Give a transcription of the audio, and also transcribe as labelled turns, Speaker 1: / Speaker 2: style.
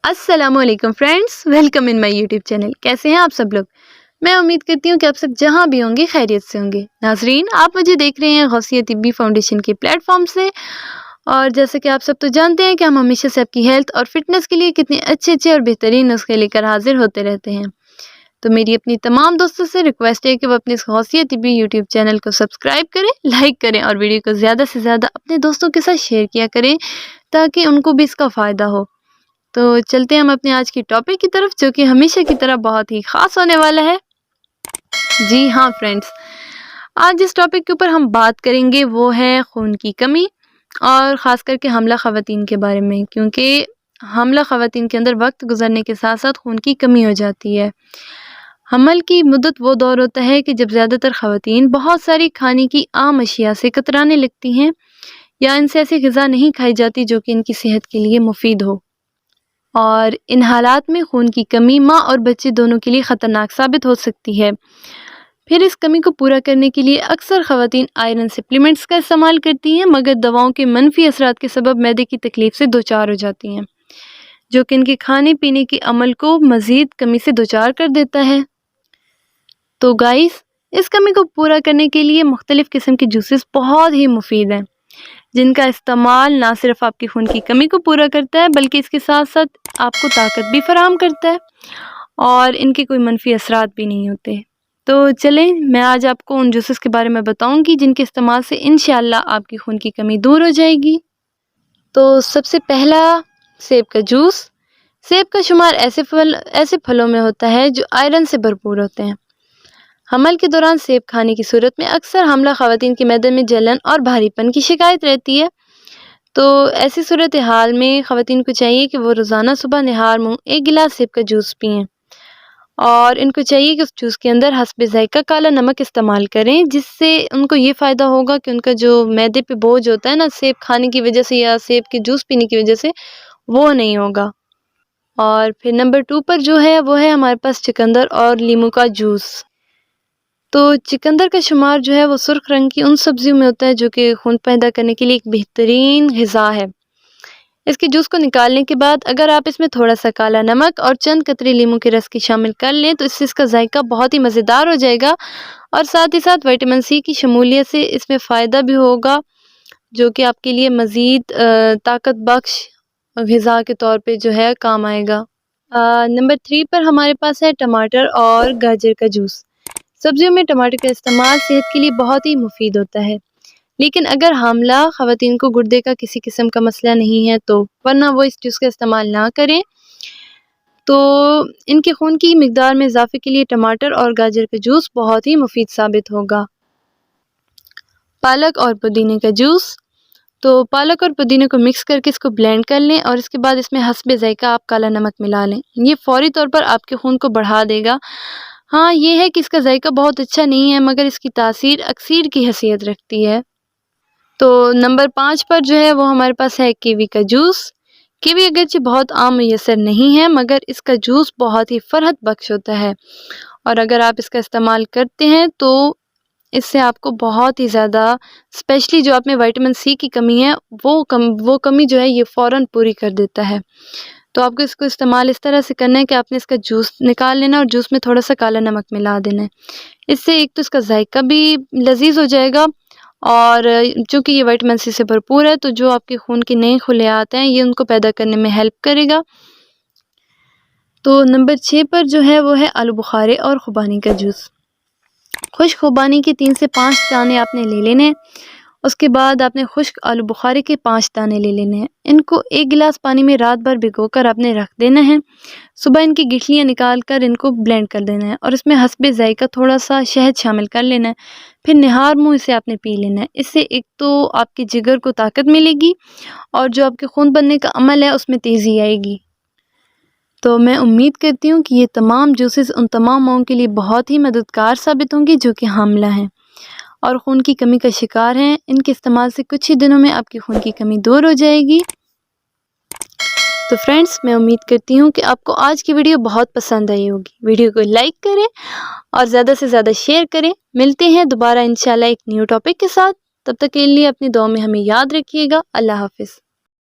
Speaker 1: السلام علیکم friends, welcome in my YouTube channel. کیسے ہیں آپ سب لوگ؟ میں امید کرتی ہوں کہ آپ سب جہاں بھی ہوں گے خیریت سے ہوں گے۔ ناظرین، آپ مجھے دیکھ رہے ہیں غوثیہ طبی فاؤنڈیشن کے پلیٹ فارم سے، اور جیسے کہ آپ سب تو جانتے ہیں کہ ہم ہمیشہ سے آپ کی ہیلتھ اور فٹنس کے لیے کتنے اچھے اور بہترین نسخے لے کر حاضر ہوتے رہتے ہیں۔ تو میری اپنی تمام دوستوں سے ریکویسٹ ہے کہ وہ اپنے اس غوثیہ طبی یوٹیوب چینل کو سبسکرائب کریں، لائک کریں اور ویڈیو کو زیادہ سے زیادہ اپنے دوستوں کے ساتھ شیئر کیا کریں تاکہ ان کو بھی اس کا فائدہ ہو۔ تو چلتے ہیں ہم اپنے آج کی ٹاپک کی طرف، جو کہ ہمیشہ کی طرح بہت ہی خاص ہونے والا ہے۔ جی ہاں فرینڈس، آج جس ٹاپک کے اوپر ہم بات کریں گے وہ ہے خون کی کمی، اور خاص کر کے حاملہ خواتین کے بارے میں، کیونکہ حاملہ خواتین کے اندر وقت گزرنے کے ساتھ ساتھ خون کی کمی ہو جاتی ہے۔ حمل کی مدت وہ دور ہوتا ہے کہ جب زیادہ تر خواتین بہت ساری کھانے کی عام اشیاء سے کترانے لگتی ہیں، یا ان سے ایسی غذا نہیں کھائی جاتی جو کہ ان کی صحت کے لیے مفید ہو، اور ان حالات میں خون کی کمی ماں اور بچے دونوں کے لیے خطرناک ثابت ہو سکتی ہے۔ پھر اس کمی کو پورا کرنے کے لیے اکثر خواتین آئرن سپلیمنٹس کا استعمال کرتی ہیں، مگر دواؤں کے منفی اثرات کے سبب معدے کی تکلیف سے دوچار ہو جاتی ہیں، جو کہ ان کے کھانے پینے کے عمل کو مزید کمی سے دوچار کر دیتا ہے۔ تو گائز، اس کمی کو پورا کرنے کے لیے مختلف قسم کے جوسز بہت ہی مفید ہیں، جن کا استعمال نہ صرف آپ کی خون کی کمی کو پورا کرتا ہے بلکہ اس کے ساتھ ساتھ آپ کو طاقت بھی فراہم کرتا ہے، اور ان کے کوئی منفی اثرات بھی نہیں ہوتے۔ تو چلیں، میں آج آپ کو ان جوسز کے بارے میں بتاؤں گی جن کے استعمال سے انشاءاللہ آپ کی خون کی کمی دور ہو جائے گی۔ تو سب سے پہلا، سیب کا جوس۔ سیب کا شمار ایسے پھلوں میں ہوتا ہے جو آئرن سے بھرپور ہوتے ہیں۔ حمل کے دوران سیب کھانے کی صورت میں اکثر حاملہ خواتین کے معدے میں جلن اور بھاری پن کی شکایت رہتی ہے۔ تو ایسی صورتحال میں خواتین کو چاہیے کہ وہ روزانہ صبح نہار منہ 1 گلاس سیب کا جوس پئیں، اور ان کو چاہیے کہ اس جوس کے اندر حسب ذائقہ کالا نمک استعمال کریں، جس سے ان کو یہ فائدہ ہوگا کہ ان کا جو معدے پہ بوجھ ہوتا ہے نا سیب کھانے کی وجہ سے یا سیب کے جوس پینے کی وجہ سے، وہ نہیں ہوگا۔ اور پھر نمبر 2 پر جو ہے وہ ہے ہمارے پاس چقندر اور لیموں کا جوس۔ تو چقندر کا شمار جو ہے وہ سرخ رنگ کی ان سبزیوں میں ہوتا ہے جو کہ خون پیدا کرنے کے لیے ایک بہترین غذا ہے۔ اس کے جوس کو نکالنے کے بعد اگر آپ اس میں تھوڑا سا کالا نمک اور چند قطرے لیموں کے رس کی شامل کر لیں تو اس سے اس کا ذائقہ بہت ہی مزیدار ہو جائے گا، اور ساتھ ہی ساتھ وٹامن سی کی شمولیت سے اس میں فائدہ بھی ہوگا، جو کہ آپ کے لیے مزید طاقت بخش غذا کے طور پہ جو ہے کام آئے گا۔ نمبر 3 پر ہمارے پاس ہے ٹماٹر اور گاجر کا جوس۔ سبزیوں میں ٹماٹر کا استعمال صحت کے لیے بہت ہی مفید ہوتا ہے، لیکن اگر حاملہ خواتین کو گردے کا کسی قسم کا مسئلہ نہیں ہے تو ورنہ وہ اس جوس کا استعمال نہ کریں۔ تو ان کے خون کی مقدار میں اضافے کے لیے ٹماٹر اور گاجر کا جوس بہت ہی مفید ثابت ہوگا۔ پالک اور پودینے کا جوس۔ تو پالک اور پودینے کو مکس کر کے اس کو بلینڈ کر لیں، اور اس کے بعد اس میں حسب ذائقہ آپ کالا نمک ملا لیں۔ یہ فوری طور پر آپ کے خون کو بڑھا دے گا۔ ہاں، یہ ہے کہ اس کا ذائقہ بہت اچھا نہیں ہے، مگر اس کی تاثیر اکسیر کی حیثیت رکھتی ہے۔ تو نمبر 5 پر جو ہے وہ ہمارے پاس ہے کیوی کا جوس۔ کیوی اگرچہ بہت عام میسر نہیں ہے، مگر اس کا جوس بہت ہی فرحت بخش ہوتا ہے، اور اگر آپ اس کا استعمال کرتے ہیں تو اس سے آپ کو بہت ہی زیادہ، اسپیشلی جو آپ میں وٹامن سی کی کمی ہے وہ کمی جو ہے یہ فوراً پوری کر دیتا ہے۔ تو آپ کو اس کو استعمال اس طرح سے کرنا ہے کہ آپ نے اس کا جوس نکال لینا اور جوس میں تھوڑا سا کالا نمک ملا دینا ہے۔ اس سے ایک تو اس کا ذائقہ بھی لذیذ ہو جائے گا، اور چونکہ یہ وٹامن سی سے بھرپور ہے تو جو آپ کے خون کے نئے خلیات ہیں یہ ان کو پیدا کرنے میں ہیلپ کرے گا۔ تو نمبر 6 پر جو ہے وہ ہے آلو بخارے اور خوبانی کا جوس۔ خشک خوبانی کے 3 سے 5 دانے آپ نے لے لینے ہیں، اس کے بعد آپ نے خشک آلو بخارے کے 5 دانے لے لینے ہیں۔ ان کو 1 گلاس پانی میں رات بھر بھگو کر آپ نے رکھ دینا ہے۔ صبح ان کی گٹھلیاں نکال کر ان کو بلینڈ کر دینا ہے، اور اس میں حسب ذائقہ تھوڑا سا شہد شامل کر لینا ہے۔ پھر نہار منہ اسے آپ نے پی لینا ہے۔ اس سے ایک تو آپ کے جگر کو طاقت ملے گی، اور جو آپ کے خون بننے کا عمل ہے اس میں تیزی آئے گی۔ تو میں امید کرتی ہوں کہ یہ تمام جوسز ان تمام ماؤں کے لیے بہت ہی مددگار ثابت ہوں گی جو کہ حاملہ ہیں اور خون کی کمی کا شکار ہیں۔ ان کے استعمال سے کچھ ہی دنوں میں آپ کی خون کی کمی دور ہو جائے گی۔ تو فرینڈس، میں امید کرتی ہوں کہ آپ کو آج کی ویڈیو بہت پسند آئی ہوگی۔ ویڈیو کو لائک کریں اور زیادہ سے زیادہ شیئر کریں۔ ملتے ہیں دوبارہ انشاءاللہ ایک نیو ٹاپک کے ساتھ، تب تک کے لیے اپنی دعاؤں میں ہمیں یاد رکھیے گا۔ اللہ حافظ۔